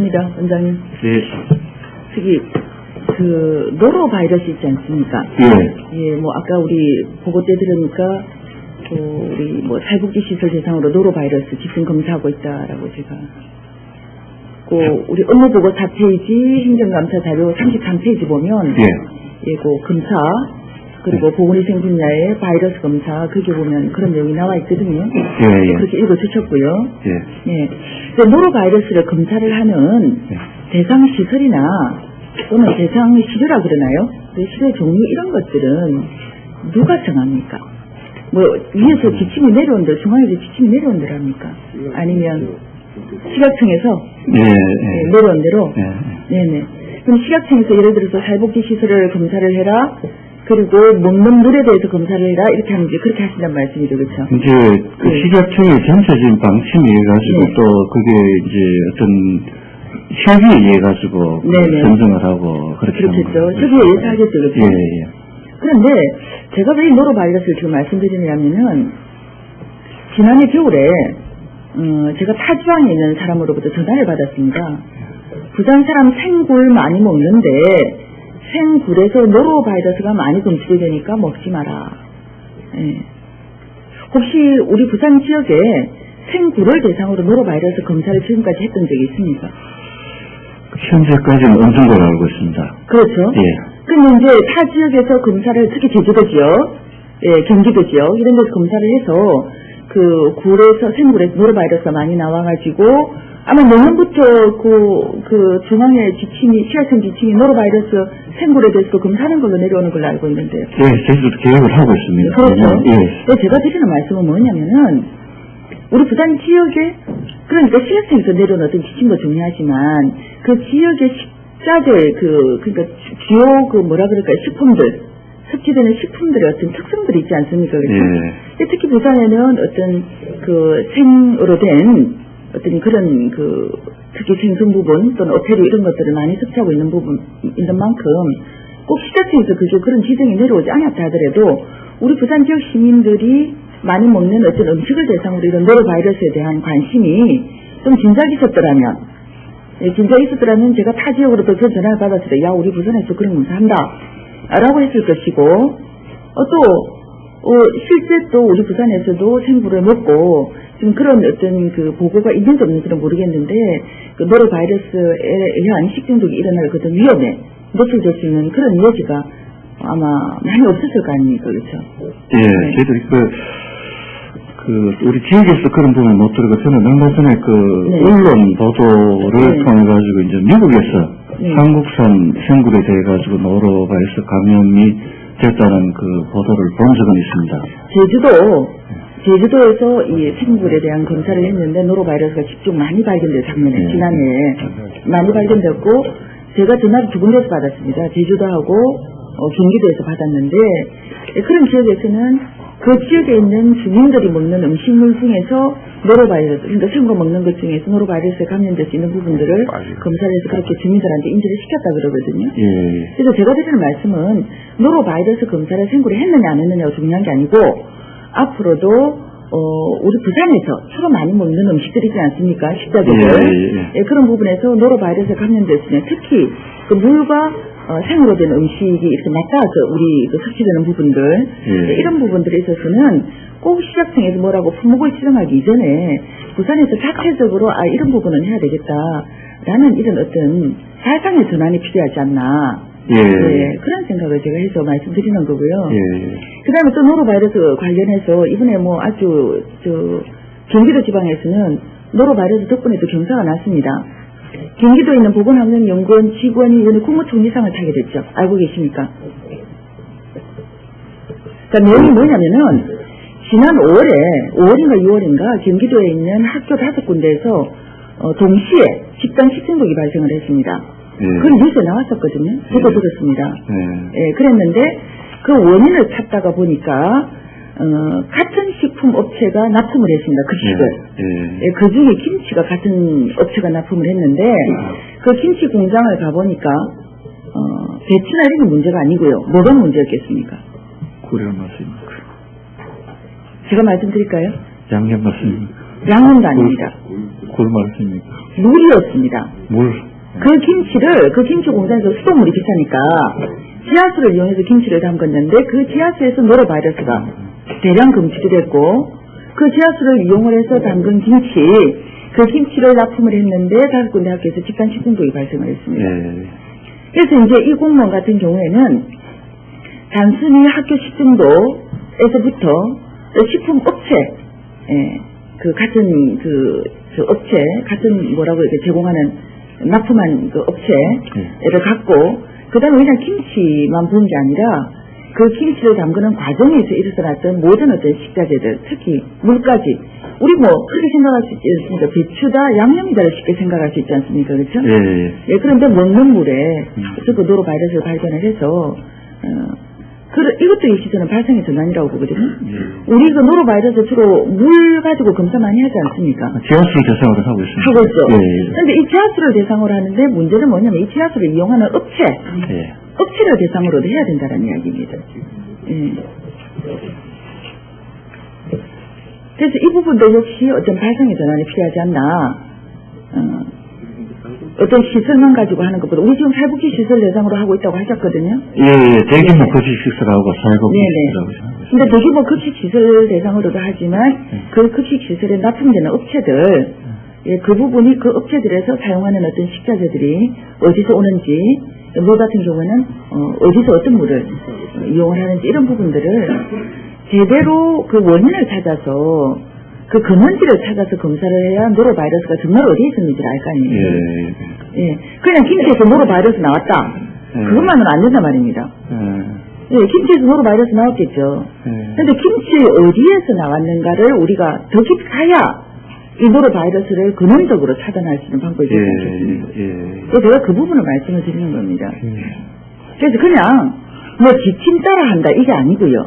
감사합니다, 원장님. 네. 저기 그 노로바이러스 있지 않습니까? 예, 뭐 아까 우리 보고 때 들으니까 우리 뭐 사회복지 시설 대상으로 노로바이러스 집중 검사하고 있다라고 제가. 우리 업무보고 4페이지 행정감사 자료 33페이지 보면 예, 그 검사 그리고 보건위생 분야의 바이러스 검사 거기 보면 그런 내용이 나와 있거든요. 그렇게 읽어주셨고요. 예. 노로바이러스를 검사를 하는 대상 시설이나 또는 대상 시료라 그러나요? 그 시료의 종류 이런 것들은 누가 정합니까? 뭐 위에서 지침이 내려온 대로 중앙에서 지침이 내려온 대로 합니까? 아니면 식약청에서 내려온 대로? 네네. 그럼 식약청에서 예를 들어서 사회복지 시설을 검사를 해라. 그리고 먹는 물에 대해서 검사를 해라. 이렇게 하면 이제 그렇게 하신단 말씀이죠, 그렇죠? 이제 그 식약청의 전체적인 방침에 의해 가지고 또 그게 이제 어떤 협의에 의해 가지고 선정을 하고 그렇게 그렇겠죠. 협의에 의해서 하겠죠, 그렇죠? 그런데 제가 왜 이 노로바이러스를 지금 말씀드리냐면은 지난해 겨울에 제가 타지방에 있는 사람으로부터 전화를 받았습니다. 부산 사람 생굴 많이 먹는데 생굴에서 노로바이러스가 많이 검출이 되니까 먹지 마라. 혹시 우리 부산 지역에 생굴을 대상으로 노로바이러스 검사를 지금까지 했던 적이 있습니까? 현재까지는 어느 정도로 알고 있습니다. 그렇죠. 그럼 이제 타 지역에서 검사를 특히 제주도지요, 경기도지요 이런 데서 검사를 해서 그 굴에서 생굴에서 노로바이러스가 많이 나와가지고 아마 내년부터 그 중앙의 지침이 식약청 지침이 노로바이러스 생굴에 대해서도 검사하는 걸로 내려오는 걸로 알고 있는데. 저희도 계획을 하고 있습니다. 그렇죠. 제가 드리는 말씀은 뭐냐면은 우리 부산 지역에 그러니까 식약청에서 내려온 어떤 지침도 중요하지만 그 지역의 식자재 그러니까 주요 뭐라 그럴까요 식품들 섭취되는 식품들의 어떤 특성들이 있지 않습니까? 그렇죠? 특히 부산에는 어떤 생으로 된 어떤 그런 특히 생선 부분 또는 어패류 이런 것들을 많이 섭취하고 있는 만큼 꼭 식약청에서 그런 지정이 내려오지 않았다 하더라도 우리 부산 지역 시민들이 많이 먹는 어떤 음식을 대상으로 이런 노로바이러스에 대한 관심이 좀 진작에 있었더라면 제가 타 지역으로부터 전화를 받았을 때 야 우리 부산에서 그런 검사한다 라고 했을 것이고 실제 또 우리 부산에서도 생굴을 먹고 지금 그런 어떤 보고가 있는지 없는지는 모르겠는데 노로바이러스에 의한 식중독이 일어날 어떤 위험에 노출될 수 있는 그런 여지가 아마 많이 없었을 거 아닙니까, 그렇죠? 저희들이 우리 지역에서 그런 부분을 못 들어가 저는 얼마 전에 언론 보도를 통해 가지고 이제 미국에서 한국산 생굴에 대해 가지고 노로바이러스 감염이 됐다는 보도를 본 적은 있습니다. 제주도에서 이 생굴에 대한 검사를 했는데 노로바이러스가 집중 많이 발견돼요, 작년에, 지난해에. 많이 발견됐고, 제가 전화를 2군데에서 받았습니다. 제주도하고, 경기도에서 받았는데, 그런 지역에서는 그 지역에 있는 주민들이 먹는 음식물 중에서 노로바이러스, 그러니까 생으로 먹는 것 중에서 노로바이러스에 감염될 수 있는 부분들을 검사를 해서 그렇게 주민들한테 인지를 시켰다 그러거든요. 그래서 제가 드리는 말씀은 노로바이러스 검사를 생굴에 했느냐 안 했느냐가 중요한 게 아니고 앞으로도 우리 부산에서 주로 많이 먹는 음식들이 있지 않습니까? 식자재들. 그런 부분에서 노로바이러스에 감염될 수 있는 특히 물과 생으로 된 음식이 이렇게 맞닿아서 우리 섭취되는 부분들 이런 부분들에 있어서는 꼭 식약청에서 뭐라고 품목을 지정하기 이전에 부산에서 자체적으로 이런 부분은 해야 되겠다라는 이런 어떤 사상의 전환이 필요하지 않나 그런 생각을 제가 해서 말씀드리는 거고요. 그 다음에 또 노로바이러스 관련해서 이번에 뭐 아주 경기도 지방에서는 노로바이러스 덕분에 또 경사가 났습니다. 경기도에 있는 보건환경연구원 직원이 이번에 국무총리상을 타게 됐죠. 알고 계십니까? 그러니까 내용이 뭐냐면은 지난 5월인가 6월인가 경기도에 있는 학교 5군데에서 동시에 집단 식중독이 발생을 했습니다. 그건 뉴스에 나왔었거든요. 저도 들었습니다. 그랬는데 그 원인을 찾다가 보니까 같은 식품 업체가 납품을 했습니다. 급식을. 그 중에 김치가 같은 업체가 납품을 했는데 그 김치 공장을 가보니까 배추나 이런 게 문제가 아니고요. 뭐가 문제였겠습니까? 고려 맛입니까? 제가 말씀드릴까요? 양념 맛입니까? 양념도 아닙니다. 그걸 말씀입니까? 물이었습니다. 물. 그 김치 공장에서 수돗물이 비싸니까 지하수를 이용해서 김치를 담궜는데 그 지하수에서 노로바이러스가 대량 검출이 됐고 그 지하수를 이용을 해서 담근 김치, 그 김치를 납품을 했는데 5군데 학교에서 집단 식중독이 발생을 했습니다. 그래서 이제 이 공무원 같은 경우에는 단순히 학교 식중독에서부터 식품 업체, 그 같은 저 업체, 같은 뭐라고 이렇게 제공하는 납품한 그 업체를 갖고 그 다음에 그냥 김치만 본 게 아니라 그 김치를 담그는 과정에서 일어났던 모든 어떤 식자재들, 특히 물까지 우리 뭐 그렇게 생각할 수 있지 않습니까? 배추다, 양념이다를 쉽게 생각할 수 있지 않습니까? 그렇죠? 예, 그런데 먹는 물에 그 노로바이러스를 발견을 해서 이것도 이 시즌은 발생의 전환이라고 보거든요. 우리 그 노로바이러스 주로 물 가지고 검사 많이 하지 않습니까? 지하수를 대상으로 하고 있습니다. 하고 있죠. 그런데 이 지하수를 대상으로 하는데 문제는 뭐냐면 이 지하수를 이용하는 업체를 대상으로도 해야 된다는 이야기입니다. 그래서 이 부분도 역시 어떤 발생의 전환이 필요하지 않나. 어떤 시설만 가지고 하는 것보다 우리 지금 살복지 시설 대상으로 하고 있다고 하셨거든요. 대규모 급식시설하고 살복지시설하고. 근데 대규모 급식시설 대상으로도 하지만 그 급식시설에 납품되는 업체들, 그 부분이 그 업체들에서 사용하는 어떤 식자재들이 어디서 오는지, 물 같은 경우에는 어디서 어떤 물을 이용을 하는지 이런 부분들을 제대로 그 원인을 찾아서 그 근원지를 찾아서 검사를 해야 노로바이러스가 정말 어디에 있는지를 알 거 아니에요. 그냥 김치에서 노로바이러스 나왔다. 그것만은 안 된단 말입니다. 김치에서 노로바이러스 나왔겠죠. 근데 김치 어디에서 나왔는가를 우리가 더 깊이 가야 이 노로바이러스를 근원적으로 차단할 수 있는 방법이 되지 않겠습니까? 그래서 제가 그 부분을 말씀을 드리는 겁니다. 그래서 그냥 뭐 지침 따라 한다 이게 아니고요.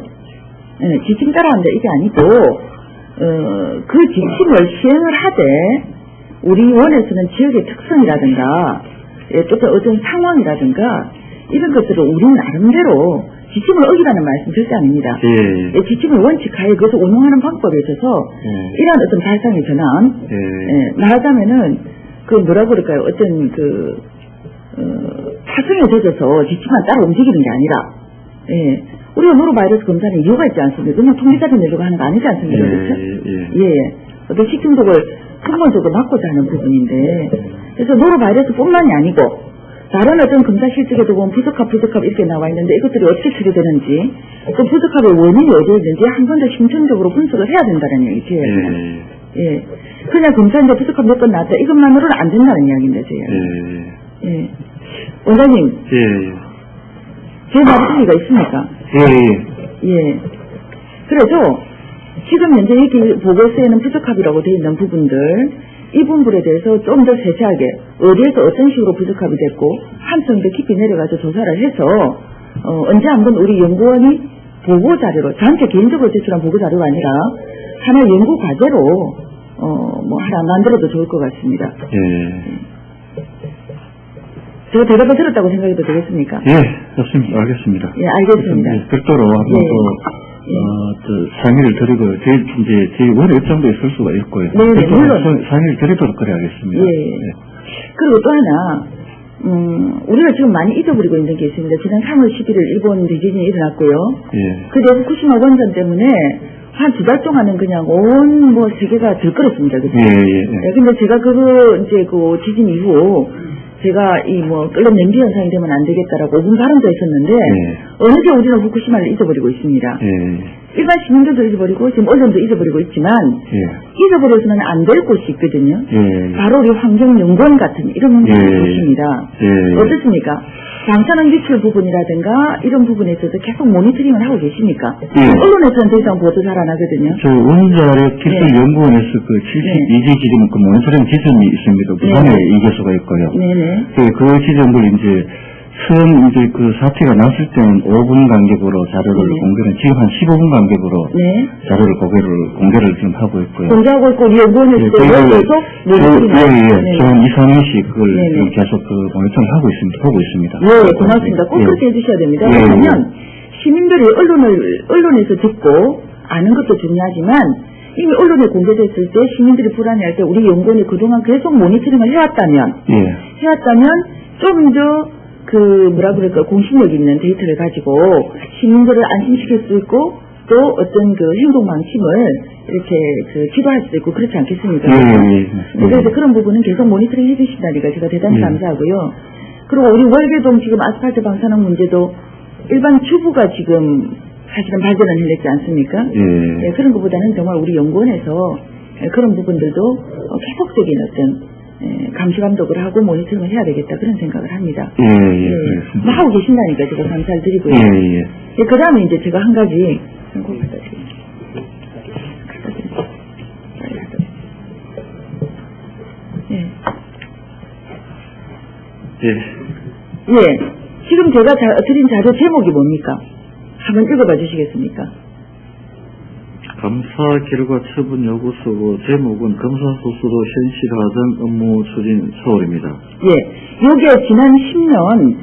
지침 따라 한다 이게 아니고 그 지침을 시행을 하되 우리 원에서는 지역의 특성이라든가 또 어떤 상황이라든가 이런 것들을 우리 나름대로 지침을 어기라는 말씀 절대 아닙니다. 지침을 원칙하에 그것을 운용하는 방법에 있어서 이러한 어떤 발상의 전환, 말하자면은 그 뭐라고 그럴까요? 어떤 그 사성에 젖어서 지침만 따라 움직이는 게 아니라 우리가 노로바이러스 검사는 이유가 있지 않습니까? 그냥 통계사진 내려고 하는 거 아니지 않습니까? 그렇죠? 어떤 식중독을 근본적으로 막고자 하는 부분인데, 그래서 노로바이러스뿐만이 아니고 다른 어떤 검사 실적에도 보면 부적합 이렇게 나와 있는데 이것들이 어떻게 처리되는지, 또 부적합의 원인이 어디에 있는지 한 번 더 심층적으로 분석을 해야 된다는 얘기죠. 그냥 검사인데 부적합 몇 건 나왔다 이것만으로는 안 된다는 이야기입니다. 원장님. 제 말이 의미가 있습니까? 그래서 지금 현재 여기 보고서에는 부적합이라고 되어 있는 부분들, 이 부분에 대해서 좀 더 세세하게 어디에서 어떤 식으로 부적합이 됐고 한층 더 깊이 내려가서 조사를 해서 언제 한번 우리 연구원이 보고자료로, 저한테 개인적으로 제출한 보고자료가 아니라 하나의 연구 과제로 뭐 하나 만들어도 좋을 것 같습니다. 제가 대답을 들었다고 생각해도 되겠습니까? 좋습니다. 알겠습니다. 알겠습니다. 별도로 한번 상의를 드리고, 저희 원의 입장도 있을 수가 있고요. 물론. 상의를 드리도록 그래야겠습니다. 그리고 또 하나, 우리가 지금 많이 잊어버리고 있는 게 있습니다. 지난 3월 11일 일본 대지진이 일어났고요. 그래서 후쿠시마 원전 때문에 한 2달 동안은 그냥 온 세계가 들끓었습니다. 그죠? 근데 제가 이제 그 지진 이후 제가 끓는 냄비 현상이 되면 안 되겠다라고 5분 발언도 했었는데, 어느새 우리는 후쿠시마를 잊어버리고 있습니다. 일반 시민들도 잊어버리고, 지금 언론도 잊어버리고 있지만, 잊어버려서는 안 될 곳이 있거든요. 바로 우리 환경연구원 같은 이런 곳입니다. 어떻습니까? 방사능 기출 부분이라든가 이런 부분에 있어서 계속 모니터링을 하고 계십니까? 언론에서는 더 이상 보도 잘 안 하거든요. 저 원자력 기술연구원에서 그 72지 지점 그 모니터링 지점이 있습니다. 부산에 2개소가 있고요. 그 지점을 이제 처음 이제 그 사태가 났을 때는 5분 간격으로 자료를 공개를, 지금 한 15분 간격으로 자료를 공개를 지금 하고 있고요. 공개하고 있고, 연구원에서 계속 지금 2, 3일씩 그걸 지금 계속 그 모니터링 하고 있습니다. 고맙습니다. 꼭 그렇게 해주셔야 됩니다. 왜냐하면 시민들이 언론에서 듣고 아는 것도 중요하지만 이미 언론에 공개됐을 때 시민들이 불안해할 때 우리 연구원이 그동안 계속 모니터링을 해왔다면 좀 더 공신력 있는 데이터를 가지고 시민들을 안심시킬 수 있고 또 어떤 그 행동 방침을 이렇게 지도할 수 있고 그렇지 않겠습니까? 그래서 그런 부분은 계속 모니터링 해주신다니까 제가 대단히 감사하고요. 그리고 우리 월계동 지금 아스팔트 방사능 문제도 일반 주부가 지금 사실은 발견을 해냈지 않습니까? 그런 것보다는 정말 우리 연구원에서 그런 부분들도 계속적인 어떤 감시 감독을 하고 모니터링을 해야 되겠다 그런 생각을 합니다. 뭐 하고 계신다니까 제가 감사를 드리고요. 그 다음에 이제 제가 한 가지 지금 제가 드린 자료 제목이 뭡니까? 한번 읽어봐 주시겠습니까? 감사 결과 처분 요구서고 제목은 검사 스스로 현실화된 업무 추진 서울입니다. 요게 지난 10년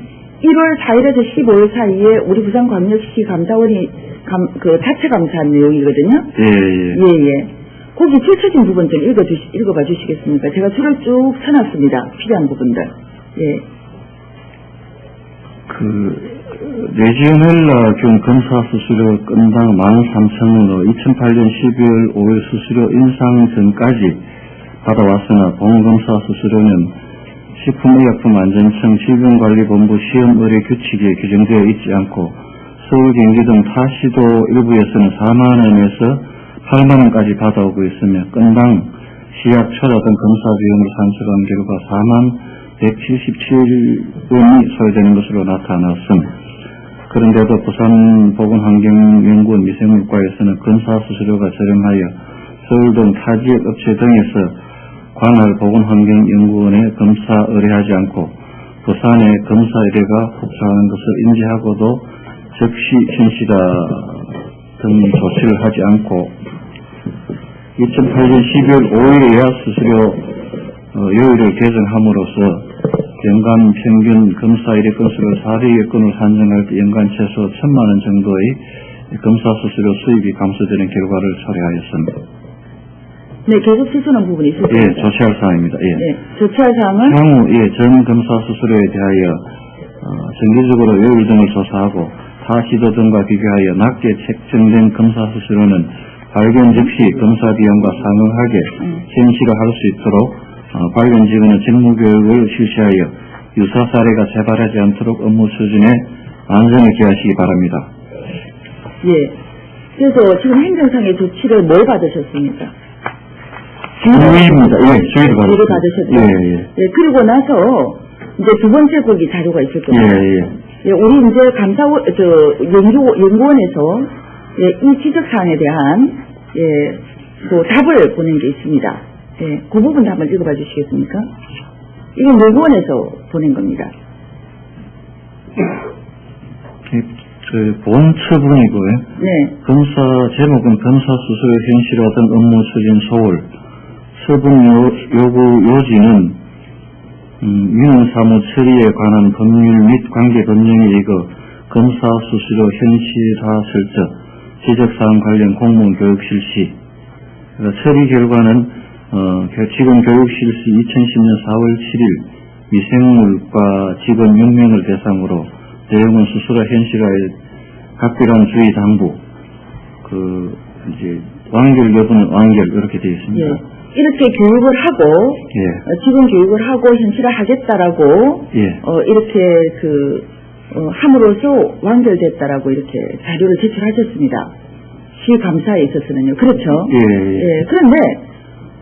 1월 4일에서 15일 사이에 우리 부산광역시 감사원이 자체 감사한 내용이거든요. 거기 줄쳐진 부분 좀 읽어봐 주시겠습니까? 제가 줄을 쭉 쳐놨습니다. 필요한 부분들. 레지오넬라 균 검사 수수료 건당 13,000원으로 2008년 12월 5일 수수료 인상 전까지 받아왔으나 본검사 수수료는 식품의약품안전청 질병관리본부 시험의뢰 규칙에 규정되어 있지 않고 서울, 경기 등 타시도 일부에서는 4만원에서 8만원까지 받아오고 있으며 건당 시약 초라 등 검사 비용을 산출한 결과 4177원이 소요되는 것으로 나타났음. 그런데도 부산보건환경연구원 미생물과에서는 검사 수수료가 저렴하여 서울 등 타 지역 업체 등에서 관할 보건환경연구원에 검사 의뢰하지 않고 부산에 검사 의뢰가 흡수하는 것을 인지하고도 즉시 현실화 등 조치를 하지 않고 2008년 12월 5일에야 수수료 요율을 개정함으로써 연간 평균 검사 의뢰 건수를 400여 건을 산정할 때 연간 최소 1,000만원 정도의 검사 수수료 수입이 감소되는 결과를 초래하였습니다. 계속 수수는 부분이 있습니다. 조치할 사항입니다. 조치할 사항은? 향후 전 검사 수수료에 대하여 정기적으로 요율 등을 조사하고 타 시도 등과 비교하여 낮게 책정된 검사 수수료는 발견 즉시 검사 비용과 상응하게 현실화할 수 있도록 발견 직원의 직무교육을 실시하여 유사 사례가 재발하지 않도록 업무 추진에 안전을 기하시기 바랍니다. 그래서 지금 행정상의 조치를 뭘 받으셨습니까? 주의입니다. 주의를 받으셨죠. 그리고 나서 이제 두 번째 거기 자료가 있을 겁니다. 우리 이제 연구원에서 이 지적사항에 대한 또 답을 보낸 게 있습니다. 그 부분도 한번 읽어봐 주시겠습니까? 이건 연구원에서 보낸 겁니다. 본 처분이고요. 검사 제목은 검사 수수료 현실화된 업무 추진 서울. 처분 요구 요지는 민원사무 처리에 관한 법률 및 관계 법령에 의거 검사 수수료 현실화 설정, 지적사항 관련 공무원 교육 실시. 처리 결과는 지금 교육 실시 2010년 4월 7일 미생물과 직원 6명을 대상으로 내용은 수수료 현실화에 각별한 주의 당부, 완결 여부는 완결 이렇게 되어 있습니다. 이렇게 교육을 하고 지금 교육을 하고 현실화 하겠다라고 이렇게 함으로써 완결됐다라고 이렇게 자료를 제출하셨습니다. 시 감사에 있어서는요. 그렇죠? 그런데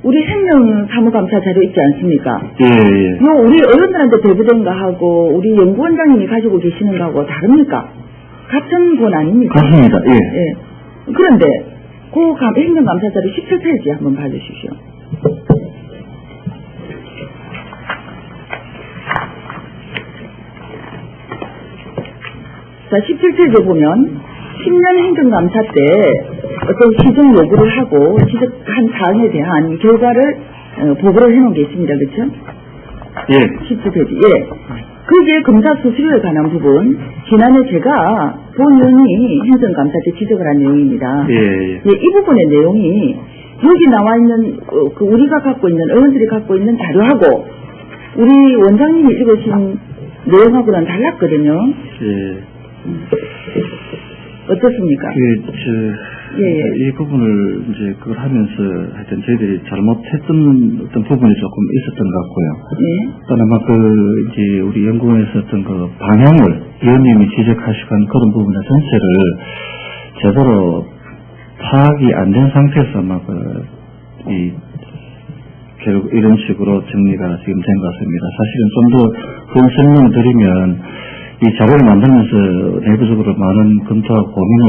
우리 행정사무감사 자료 있지 않습니까? 우리 어른들한테 배부된 거하고 우리 연구원장님이 가지고 계시는 거하고 다릅니까? 같은 건 아닙니까? 같습니다. 그런데 그 행정감사 자료 17페이지 한번 봐주십시오. 자, 17페이지에 보면 10년 행정감사 때 어떤 시정 요구를 하고 지적한 사항에 대한 결과를 보고를 해놓은 게 있습니다. 그렇죠? 17페이지. 그게 검사 수수료에 관한 부분, 지난해 제가 본인이 행정감사 때 지적을 한 내용입니다. 이 부분의 내용이 여기 나와 있는 그 우리가 갖고 있는 의원들이 갖고 있는 자료하고 우리 원장님이 읽으신 내용하고는 달랐거든요. 예. 어떻습니까? 이 부분을 이제 그걸 하면서 하여튼 저희들이 잘못했던 어떤 부분이 조금 있었던 것 같고요. 또 아마 이제 우리 연구원에서 어떤 그 방향을 위원님이 지적하시던 그런 부분의 전체를 제대로 파악이 안 된 상태에서 아마 결국 이런 식으로 정리가 지금 된 것 같습니다. 사실은 좀 더 그런 설명을 드리면 이 자료를 만들면서 내부적으로 많은 검토하고 고민을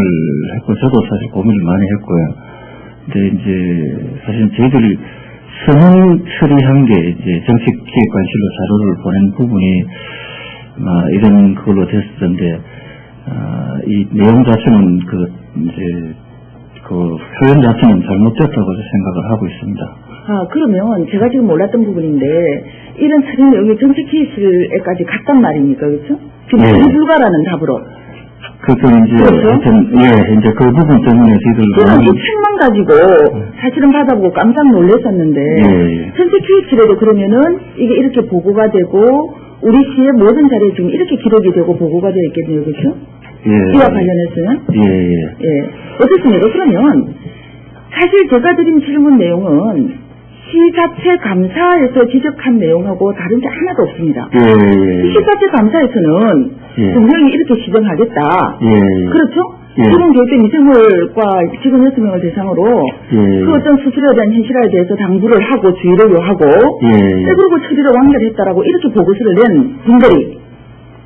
했고, 저도 사실 고민을 많이 했고요. 근데 이제, 사실 저희들이 서면 처리한 게 이제 정책기획관실로 자료를 보낸 부분이, 이런 그걸로 됐을 텐데, 이 내용 자체는 표현 자체는 잘못됐다고 생각을 하고 있습니다. 그러면 제가 지금 몰랐던 부분인데, 이런 처리 내용이 정책기획실에까지 갔단 말입니까? 그렇죠? 지금 불가라는 답으로. 이제 그 부분 때문에 저희들. 저는 이 책만 가지고 사실은 받아보고 깜짝 놀랐었는데, 정책기획실에도 그러면은 이게 이렇게 보고가 되고, 우리 시의 모든 자료에 지금 이렇게 기록이 되고 보고가 되어 있겠네요. 그렇죠? 이와 관련해서는. 어떻습니까? 그러면, 사실 제가 드린 질문 내용은 시 자체 감사에서 지적한 내용하고 다른 게 하나도 없습니다. 시 자체 감사에서는 분명히 이렇게 지정하겠다. 그렇죠? 기본 교육된 미생물과 직원 6명을 대상으로 그 어떤 수술에 대한 현실화에 대해서 당부를 하고 주의를 요하고 그리고 처리를 완결했다라고 이렇게 보고서를 낸 분들이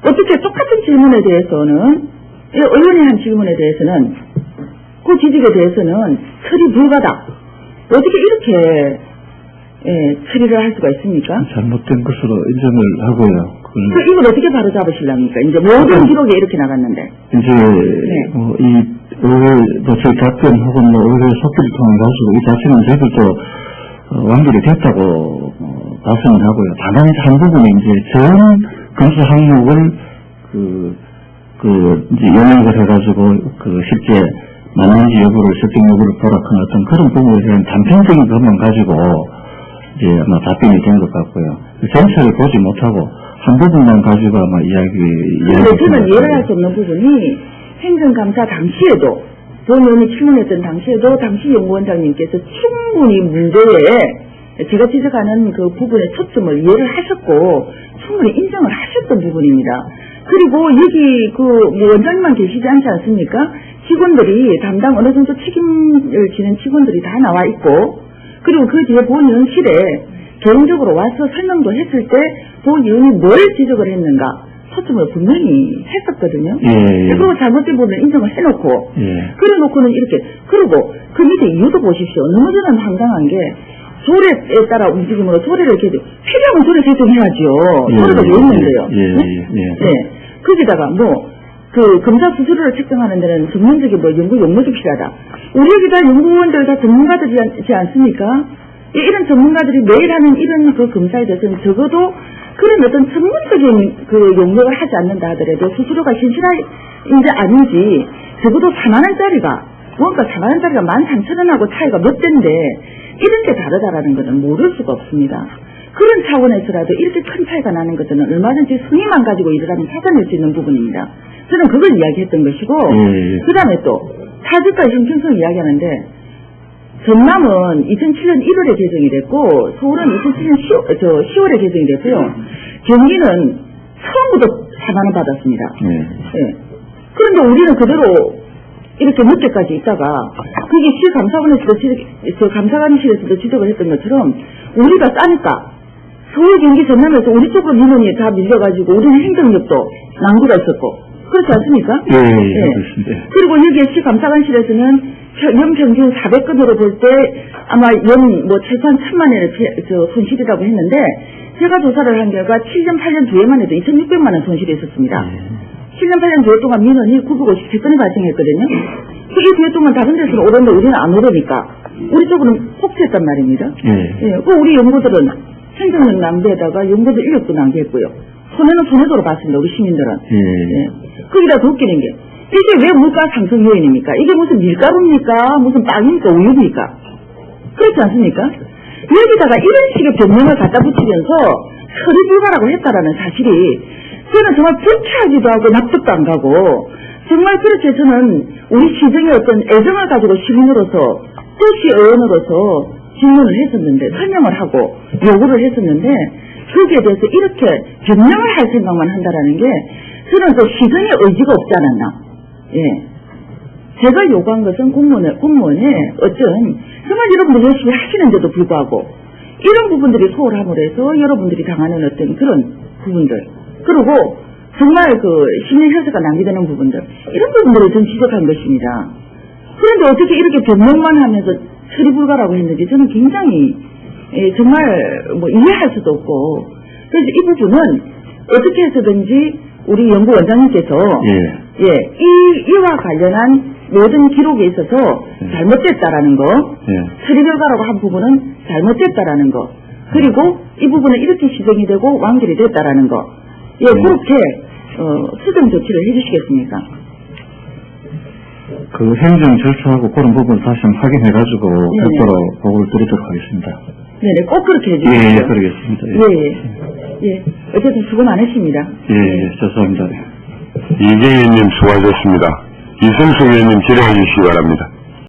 어떻게 똑같은 질문에 대해서는 의원이 한 질문에 대해서는 그 지적에 대해서는 처리 불가다. 어떻게 이렇게 처리를 할 수가 있습니까? 잘못된 것으로 인정을 하고요. 이걸 어떻게 바로 잡으시려니까? 이제 모든 기록에 이렇게 나갔는데. 이제 저희 답변 혹은 의회 속기를 통해 가지고 이 자체는 저희들도 완결이 됐다고 답변을 하고요. 다만 한 부분이 이제 전 검수 항목을 이제 영역을 해가지고 실제 맞는지 여부를 설정 여부를 보락한 어떤 그런 부분에 대한 단편적인 것만 가지고 이제 아마 답변이 된 것 같고요. 전체를 보지 못하고 한 부분만 가지고 아마 그런데 저는 이해를 할 수 없는 부분이 행정감사 당시에도 본 의원이 질문했던 당시에도 당시 연구원장님께서 충분히 문제에 제가 지적하는 그 부분의 초점을 이해를 하셨고 충분히 인정을 하셨던 부분입니다. 그리고 여기 원장님만 계시지 않지 않습니까? 직원들이 담당 어느 정도 책임을 지는 직원들이 다 나와 있고 그리고 그 뒤에 본의원실에 개인적으로 와서 설명도 했을 때 본의원이 뭘 지적을 했는가 초점을 분명히 했었거든요. 그리고 잘못된 부분을 인정을 해놓고 그래 놓고는 이렇게 그리고 그 밑에 이유도 보십시오. 너무 저는 황당한 게 조례에 따라 움직임으로 조례를 필요하면 조례 개정해야지요. 조례가 왜 있는데요? 거기다가 검사 수수료를 책정하는 데는 전문적인 연구 용역이 필요하다. 우리 여기다 연구원들 다 전문가들이지 않습니까? 이런 전문가들이 매일 하는 이런 그 검사에 대해서는 적어도 그런 어떤 전문적인 용역을 하지 않는다 하더라도 수수료가 현실화인지 아닌지 적어도 4만원짜리가 뭔가 4만원짜리가 13,000원하고 차이가 몇 대인데 이런 게 다르다라는 것은 모를 수가 없습니다. 그런 차원에서라도 이렇게 큰 차이가 나는 것은 얼마든지 승인만 가지고 일을 하면 찾아낼 수 있는 부분입니다. 저는 그걸 이야기했던 것이고 그 다음에 또 타주가 형평성 이야기하는데 전남은 2007년 1월에 개정이 됐고 서울은 2007년 10월에 개정이 됐고요. 경기는 처음부터 4만원 받았습니다. 그런데 우리는 그대로 이렇게 늦게까지 있다가 그게 시감사관에서도 감사관실에서도 지적을 했던 것처럼 우리가 싸니까 서울 경기 전남에서 우리 쪽으로 민원이 다 밀려가지고 우리는 행정력도 낭비가 있었고 그렇지 않습니까? 그리고 여기에 시감사관실에서는 연평균 400건으로 볼 때 아마 최소한 1,000만 원의 손실이라고 했는데 제가 조사를 한 결과 7년 8년 뒤에만 해도 2,600만 원 손실이 있었습니다. 7년 8년 뒤에 동안 민원이 957건이 발생했거든요. 이 뒤에 동안 다른 데서는 오르는데 우리는 안 오르니까 우리 쪽으로는 폭주했단 말입니다. 우리 연구들은 행정력 낭비에다가 연구들 인력도 낭비했고요. 손해는 손해도로 봤습니다. 우리 시민들은. 거기다 더 웃기는 게 이게 왜 물가 상승 요인입니까? 이게 무슨 밀가루입니까? 무슨 빵입니까? 우유입니까? 그렇지 않습니까? 여기다가 이런 식의 변명을 갖다 붙이면서 처리 불가라고 했다라는 사실이 저는 정말 불쾌하기도 하고 납득도 안 가고 정말 그렇게 저는 우리 시정의 어떤 애정을 가지고 시민으로서 또시 의원으로서 질문을 했었는데 설명을 하고 요구를 했었는데 거기에 대해서 이렇게 변명을 할 생각만 한다라는 게 저는 그 시정의 의지가 없지 않았나. 예. 제가 요구한 것은 공무원의 어떤 정말 여러분들이 열심히 하시는데도 불구하고 이런 부분들이 소홀함으로 해서 여러분들이 당하는 어떤 그런 부분들 그리고 정말 그 시민 혈세가 낭비되는 부분들 이런 부분들을 전 지적한 것입니다. 그런데 어떻게 이렇게 변명만 하면서 처리 불가라고 했는지 저는 굉장히 정말 뭐 이해할 수도 없고 그래서 이 부분은 어떻게 해서든지 우리 연구원장님께서 이와 관련한 모든 기록에 있어서 잘못됐다라는 거 처리 결과라고 한 부분은 잘못됐다라는 거 그리고 이 부분은 이렇게 시정이 되고 완결이 됐다라는 거 그렇게 수정 조치를 해주시겠습니까? 그 행정 절차하고 그런 부분을 다시 한번 확인해가지고 별도로 보고를 드리도록 하겠습니다. 네네, 꼭 그렇게 해주십시오. 예, 그러겠습니다. 예. 어쨌든 수고 많으십니다. 예, 죄송합니다. 이재현님 수고하셨습니다. 이승수 의원님 질의해 주시기 바랍니다.